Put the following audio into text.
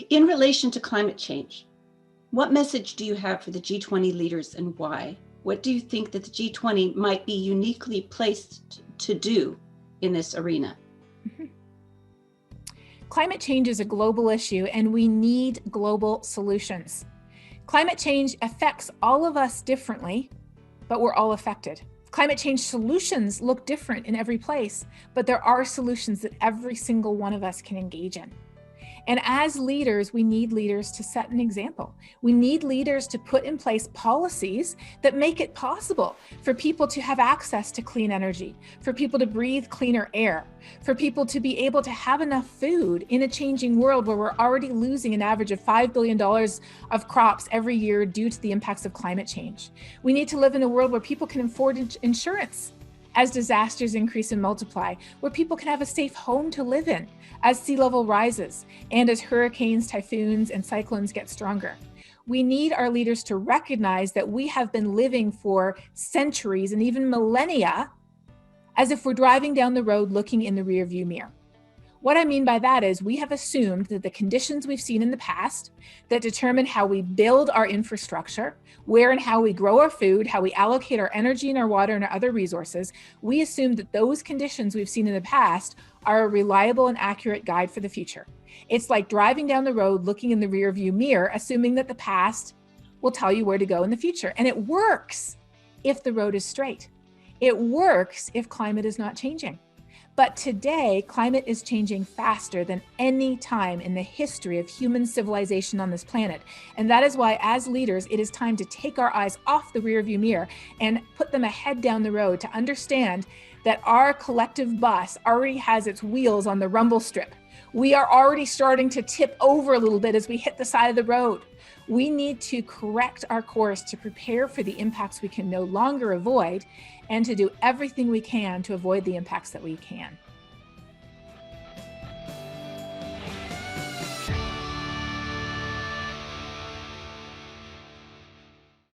In relation to climate change, what message do you have for the G20 leaders and why? What do you think that the G20 might be uniquely placed to do in this arena? Climate change is a global issue and we need global solutions. Climate change affects all of us differently, but we're all affected. Climate change solutions look different in every place, but there are solutions that every single one of us can engage in. And as leaders, we need leaders to set an example. We need leaders to put in place policies that make it possible for people to have access to clean energy, for people to breathe cleaner air, for people to be able to have enough food in a changing world where we're already losing an average of $5 billion of crops every year due to the impacts of climate change. We need to live in a world where people can afford insurance as disasters increase and multiply, where people can have a safe home to live in as sea level rises and as hurricanes, typhoons, and cyclones get stronger. We need our leaders to recognize that we have been living for centuries and even millennia as if we're driving down the road looking in the rearview mirror. What I mean by that is we have assumed that the conditions we've seen in the past that determine how we build our infrastructure, where and how we grow our food, how we allocate our energy and our water and our other resources, we assume that those conditions we've seen in the past are a reliable and accurate guide for the future. It's like driving down the road looking in the rearview mirror, assuming that the past will tell you where to go in the future. And it works if the road is straight. It works if climate is not changing. But today, climate is changing faster than any time in the history of human civilization on this planet. And that is why, as leaders, it is time to take our eyes off the rearview mirror and put them ahead down the road to understand that our collective bus already has its wheels on the rumble strip. We are already starting to tip over a little bit as we hit the side of the road. We need to correct our course to prepare for the impacts we can no longer avoid and to do everything we can to avoid the impacts that we can.